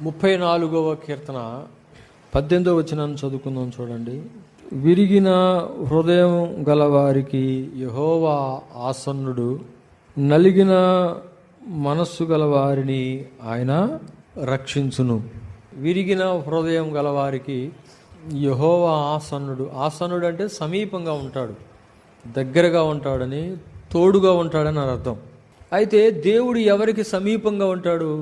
34వ కీర్తన 18వ వచనాన్ని చదువుకుందాం చూడండి. విరిగిన హృదయం గలవారికి యెహోవా ఆసన్నుడు, నలిగిన మనస్సు గలవారిని ఆయన రక్షించును. విరిగిన హృదయం గలవారికి యెహోవా ఆసన్నుడు. ఆసన్నుడు అంటే సమీపంగా ఉంటాడు, దగ్గరగా ఉంటాడని, తోడుగా ఉంటాడని అర్థం. అయితే దేవుడు ఎవరికి సమీపంగా ఉంటాడు?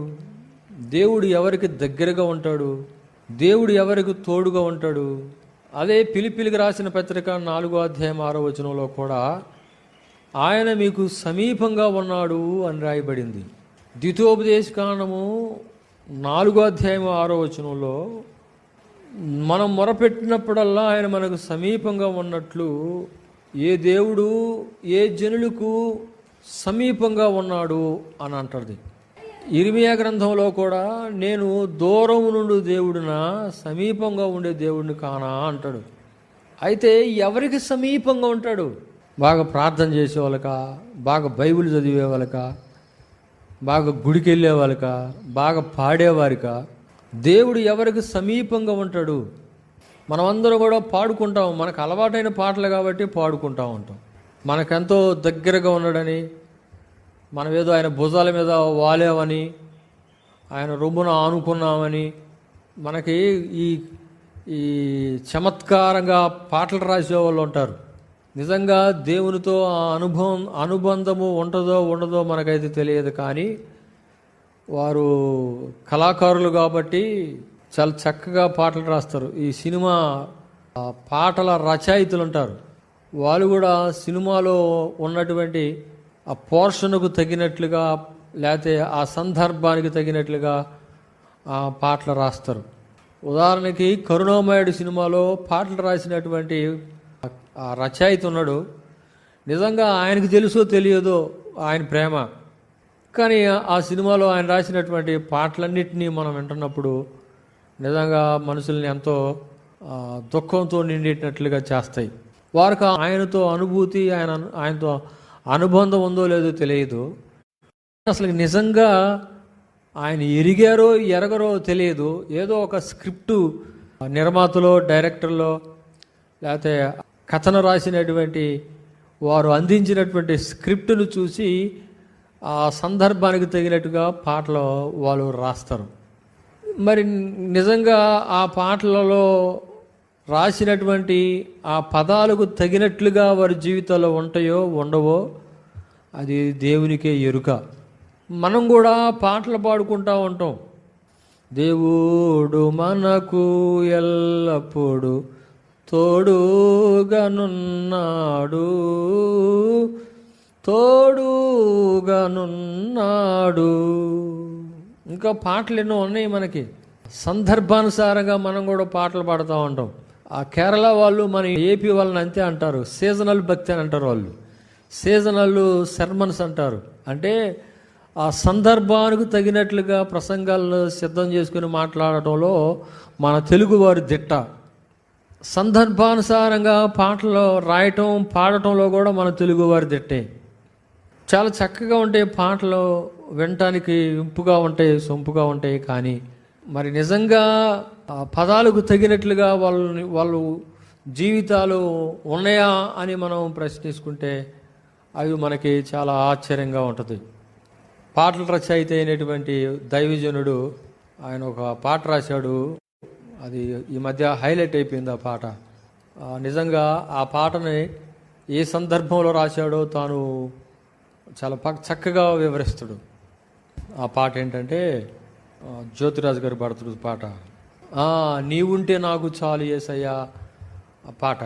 దేవుడు ఎవరికి దగ్గరగా ఉంటాడు? దేవుడు ఎవరికి తోడుగా ఉంటాడు? అదే ఫిలిప్పీయులకు రాసిన పత్రిక 4వ అధ్యాయం 6వ వచనంలో కూడా ఆయన మీకు సమీపంగా ఉన్నాడు అని రాయబడింది. ద్వితీయోపదేశకాండము 4వ అధ్యాయం 6వ వచనంలో మనం మొరపెట్టినప్పుడల్లా ఆయన మనకు సమీపంగా ఉన్నట్లు ఏ దేవుడు ఏ జనులకు సమీపంగా ఉన్నాడు అని అంటాడు. ఇర్మియా గ్రంథంలో కూడా నేను దూరం నుండి దేవుడినా సమీపంగా ఉండే దేవుడిని కానా అంటాడు. అయితే ఎవరికి సమీపంగా ఉంటాడు? బాగా ప్రార్థన చేసే వాళ్ళక, బాగా బైబిల్ చదివే వాళ్ళక, బాగా గుడికి వెళ్ళే వాళ్ళక, బాగా పాడేవారిక దేవుడు ఎవరికి సమీపంగా ఉంటాడు? మనమందరం కూడా పాడుకుంటాం, మనకు అలవాటైన పాటలు కాబట్టి పాడుకుంటూ ఉంటాం. మనకెంతో దగ్గరగా ఉన్నాడని, మనం ఏదో ఆయన భుజాల మీద వాలేమని, ఆయన రొమ్మున ఆనుకున్నామని, మనకి ఈ ఈ చమత్కారంగా పాటలు రాసే వాళ్ళు ఉంటారు. నిజంగా దేవునితో ఆ అనుబంధము ఉంటుందో ఉండదో మనకైతే తెలియదు, కానీ వారు కళాకారులు కాబట్టి చాలా చక్కగా పాటలు రాస్తారు. ఈ సినిమా పాటల రచయితలు ఉంటారు, వాళ్ళు కూడా సినిమాలో ఉన్నటువంటి ఆ పోర్షన్కు తగినట్లుగా, లేకపోతే ఆ సందర్భానికి తగినట్లుగా ఆ పాటలు రాస్తారు. ఉదాహరణకి కరుణామయుడు సినిమాలో పాటలు రాసినటువంటి ఆ రచయిత ఉన్నాడు. నిజంగా ఆయనకు తెలుసో తెలియదో ఆయన ప్రేమ, కానీ ఆ సినిమాలో ఆయన రాసినటువంటి పాటలన్నింటినీ మనం వింటున్నప్పుడు నిజంగా మనుషుల్ని ఎంతో దుఃఖంతో నిండినట్లుగా చేస్తాయి. వారికి ఆయనతో అనుభూతి, ఆయనతో అనుబంధం ఉందో లేదో తెలియదు. అసలు నిజంగా ఆయన ఎరిగారో ఎరగరో తెలియదు. ఏదో ఒక స్క్రిప్టు నిర్మాతలో, డైరెక్టర్లో, లేకపోతే కథను రాసినటువంటి వారు అందించినటువంటి స్క్రిప్టును చూసి ఆ సందర్భానికి తగినట్టుగా పాటలు వాళ్ళు రాస్తారు. మరి నిజంగా ఆ పాటలలో రాసినటువంటి ఆ పదాలకు తగినట్లుగా వారి జీవితాల్లో ఉంటాయో ఉండవో అది దేవునికే ఎరుక. మనం కూడా పాటలు పాడుకుంటూ ఉంటాం. దేవుడు మనకు ఎల్లప్పుడూ తోడుగానున్నాడు, తోడుగానున్నాడు. ఇంకా పాటలు ఎన్నో ఉన్నాయి మనకి. సందర్భానుసారంగా మనం కూడా పాటలు పాడుతూ ఉంటాం. ఆ కేరళ వాళ్ళు మన ఏపీ వాళ్ళని అంతే అంటారు, సీజనల్ భక్తి అని అంటారు. వాళ్ళు సీజనల్ సెర్మన్స్ అంటారు. అంటే ఆ సందర్భానికి తగినట్లుగా ప్రసంగాలను సిద్ధం చేసుకుని మాట్లాడటంలో మన తెలుగువారి దిట్ట. సందర్భానుసారంగా పాటలు రాయటం, పాడటంలో కూడా మన తెలుగువారి దిట్టే. చాలా చక్కగా ఉంటాయి పాటలు, వినటానికి ఇంపుగా ఉంటాయి, సొంపుగా ఉంటాయి. కానీ మరి నిజంగా ఆ పదాలకు తగినట్లుగా వాళ్ళు జీవితాలు ఉన్నాయా అని మనం ప్రశ్నించుకుంటే అవి మనకి చాలా ఆశ్చర్యంగా ఉంటుంది. పాటల రచయిత అయినటువంటి దైవజనుడు ఆయన ఒక పాట రాశాడు. అది ఈ మధ్య హైలైట్ అయిపోయింది ఆ పాట. నిజంగా ఆ పాటని ఏ సందర్భంలో రాశాడో తాను చాలా చక్కగా వివరిస్తాడు. ఆ పాట ఏంటంటే జ్యోతిరాజు గారు పాడుతుడు పాట, నీవుంటే నాకు చాలు యేసయ్యా. ఆ పాట,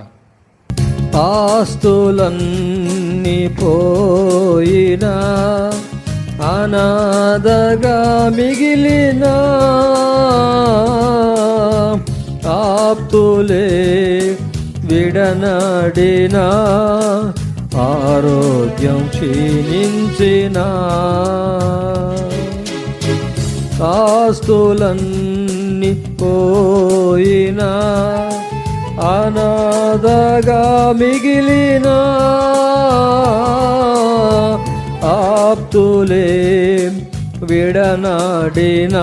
ఆస్తులన్నీ పోయినా అనాథగా మిగిలిన ఆప్తులే విడనాడిన ఆరోగ్యం క్షీణించిన ఆస్తులన్నీ పోయినా అనాథగా మిగిలిన ఆప్తులే విడనాడిన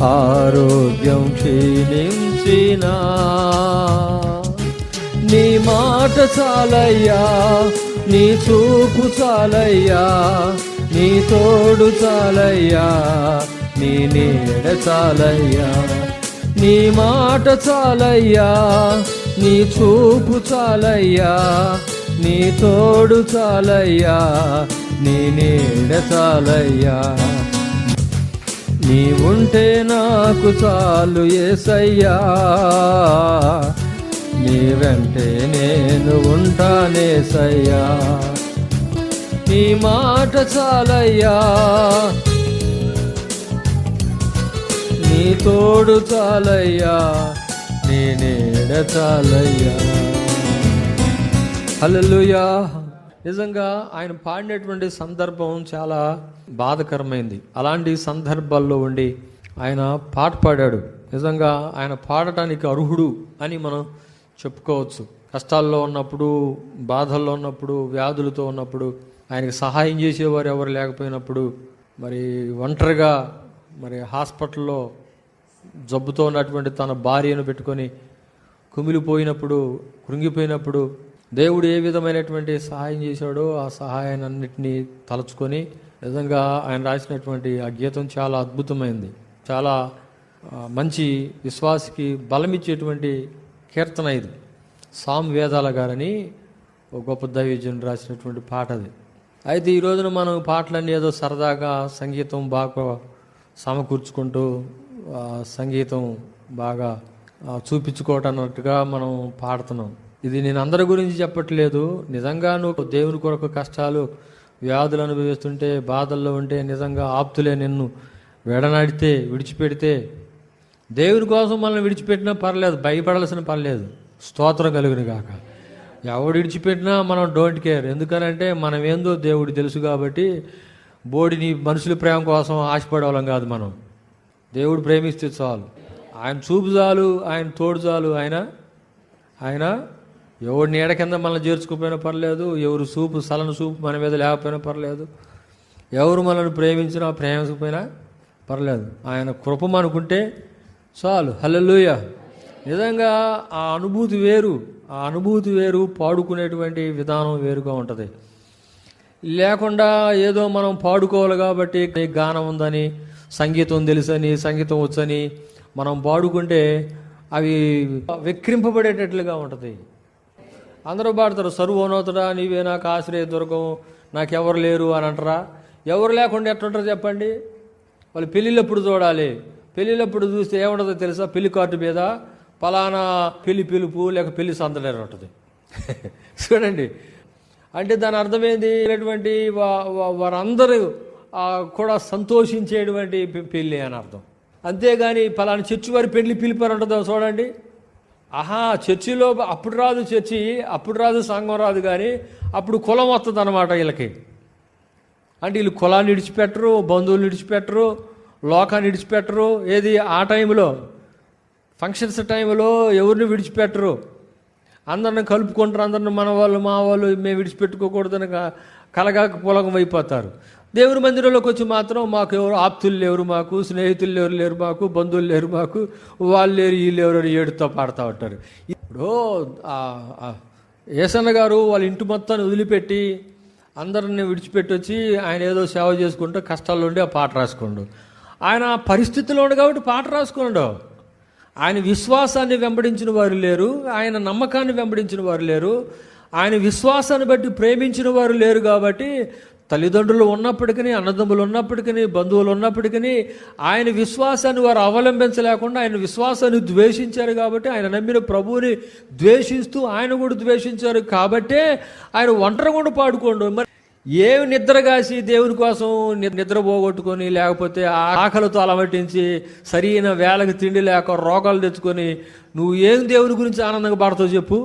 ఆరోగ్యం క్షీణించినా నీ మాట చాలయ్యా, నీ చూపు చాలయ్యా, నీ తోడు చాలయ్యా, నీ నీడ చాలయ్యా. నీ మాట చాలయ్యా, నీ చూపు చాలయ్యా, నీ తోడు చాలయ్యా, నీ నీడ చాలయ్యా. నీవుంటే నాకు చాలు యేసయ్యా, నీ వెంటే నేను ఉంటానేసయ్యా. నీ మాట చాలయ్యా, నీ తోడు చాలయ్యా, నీ నీడ చాలయ్యా. హల్లెలూయా. నిజంగా ఆయన పాడినటువంటి సందర్భం చాలా బాధకరమైంది. అలాంటి సందర్భాల్లో ఉండి ఆయన పాట పాడాడు. నిజంగా ఆయన పాడటానికి అర్హుడు అని మనం చెప్పుకోవచ్చు. కష్టాల్లో ఉన్నప్పుడు, బాధల్లో ఉన్నప్పుడు, వ్యాధులతో ఉన్నప్పుడు, ఆయనకి సహాయం చేసేవారు ఎవరు లేకపోయినప్పుడు, మరి ఒంటరిగా మరి హాస్పిటల్లో జబ్బుతో ఉన్నటువంటి తన భార్యను పెట్టుకొని కుమిలిపోయినప్పుడు, కృంగిపోయినప్పుడు దేవుడు ఏ విధమైనటువంటి సహాయం చేశాడో ఆ సహాయాన్ని అన్నిటినీ తలుచుకొని నిజంగా ఆయన రాసినటువంటి ఆ గీతం చాలా అద్భుతమైంది. చాలా మంచి విశ్వాసికి బలమిచ్చేటువంటి కీర్తన ఇది. సామ్ వేదాల గారని ఒక గొప్ప దైవజనుడు రాసినటువంటి పాట అది. అయితే ఈ రోజున మనం పాటలన్నీ ఏదో సరదాగా సంగీతం బాగా సమకూర్చుకుంటూ సంగీతం బాగా చూపించుకోవటన్నట్టుగా మనం పాడుతున్నాం. ఇది నేను అందరి గురించి చెప్పట్లేదు. నిజంగా నువ్వు దేవుని కొరకు కష్టాలు, వ్యాధులు అనుభవిస్తుంటే, బాధల్లో ఉంటే, నిజంగా ఆప్తులే నిన్ను విడనాడితే, విడిచిపెడితే, దేవుని కోసం మనల్ని విడిచిపెట్టినా పర్లేదు, భయపడాల్సిన పర్లేదు. స్తోత్రం కలుగును గాక. ఎవడు విడిచిపెట్టినా మనం డోంట్ కేర్. ఎందుకనంటే మనం ఏందో దేవుడు తెలుసు కాబట్టి. బోడిని మనుషుల ప్రేమ కోసం ఆశపడేవాళ్ళం కాదు మనం. దేవుడు ప్రేమిస్తే చాలు, ఆయన చూపు చాలు, ఆయన తోడు చాలు. ఆయన ఎవరి నీడ కింద మనల్ని చేర్చుకోపోయినా పర్లేదు, ఎవరు చూపు సలను చూపు మన మీద లేకపోయినా పర్లేదు, ఎవరు మనల్ని ప్రేమించినా ప్రేమించకపోయినా పర్లేదు, ఆయన కృప అనుకుంటే చాలు. హల్లెలూయా. నిజంగా ఆ అనుభూతి వేరు, ఆ అనుభూతి వేరు. పాడుకునేటువంటి విధానం వేరుగా ఉంటుంది. లేకుండా ఏదో మనం పాడుకోవాలి కాబట్టి గానం ఉందని, సంగీతం తెలుసని, సంగీతం వచ్చని మనం పాడుకుంటే అవి వెక్రింపబడేటట్లుగా ఉంటుంది. అందరూ పాడతారు, సర్వోన్నతుడా నీవే నాకు ఆశ్రయ దుర్గం, నాకెవరు లేరు అని అంటారా? ఎవరు లేకుండా ఎట్లుంటారు చెప్పండి? వాళ్ళు పెళ్ళిళ్ళప్పుడు చూడాలి. పెళ్ళిళ్ళప్పుడు చూస్తే ఏముంటుందో తెలుసా? పెళ్లి కార్డు మీద పలానా పెళ్లి పిలుపు లేక పెళ్లి సందడి ఉంటుంది. చూడండి, అంటే దాని అర్థమైంది ఇటువంటి వారందరూ కూడా సంతోషించేటువంటి పెళ్ళి అని అర్థం. అంతేగాని పలానా చర్చి వారి పెళ్లి పిలిపారు ఉంటుందో చూడండి. చర్చిలో అప్పుడు రాదు, చర్చి అప్పుడు రాదు, సంఘం రాదు, కానీ అప్పుడు కులం వస్తుంది అన్నమాట వీళ్ళకి. అంటే వీళ్ళు కులాన్ని విడిచిపెట్టరు, బంధువులు విడిచిపెట్టరు, లోకాన్ని విడిచిపెట్టరు. ఏది ఆ టైంలో ఫంక్షన్స్ టైంలో ఎవరిని విడిచిపెట్టరు. అందరిని కలుపుకుంటారు. అందరిని మన వాళ్ళు, మా వాళ్ళు, మేము విడిచిపెట్టుకోకూడదని కలగాక పొలగం అయిపోతారు. దేవుని మందిరంలోకి వచ్చి మాత్రం మాకు ఎవరు ఆప్తులు లేరు, మాకు స్నేహితులు ఎవరు లేరు, మాకు బంధువులు లేరు, మాకు వాళ్ళు లేరు, వీళ్ళు ఎవరు అని ఏడుతో పాడుతూ ఉంటారు. ఇప్పుడు యేసన్న గారు వాళ్ళ ఇంటి మొత్తాన్ని వదిలిపెట్టి అందరిని విడిచిపెట్టి వచ్చి ఆయన ఏదో సేవ చేసుకుంటూ కష్టాల్లో ఉండి ఆ పాట రాసుకోండు. ఆయన పరిస్థితిలో ఉండు కాబట్టి పాట రాసుకోండు. ఆయన విశ్వాసాన్ని వెంబడించిన వారు లేరు, ఆయన నమ్మకాన్ని వెంబడించిన వారు లేరు, ఆయన విశ్వాసాన్ని బట్టి ప్రేమించిన వారు లేరు. కాబట్టి తల్లిదండ్రులు ఉన్నప్పటికీ, అన్నదమ్ములు ఉన్నప్పటికీ, బంధువులు ఉన్నప్పటికీ ఆయన విశ్వాసాన్ని వారు అవలంబించలేకుండా ఆయన విశ్వాసాన్ని ద్వేషించారు. కాబట్టి ఆయన నమ్మిన ప్రభువుని ద్వేషిస్తూ ఆయన కూడా ద్వేషించారు. కాబట్టే ఆయన ఒంటరిగా పాడుకోండు. మరి ఏమి నిద్రగాసి దేవుని కోసం నిద్ర పోగొట్టుకొని, లేకపోతే ఆకలితో అలమటించి సరైన వేళకి తిండి లేక రోగాలు తెచ్చుకొని నువ్వు ఏం దేవుని గురించి ఆనందంగా పాడతావు చెప్పు?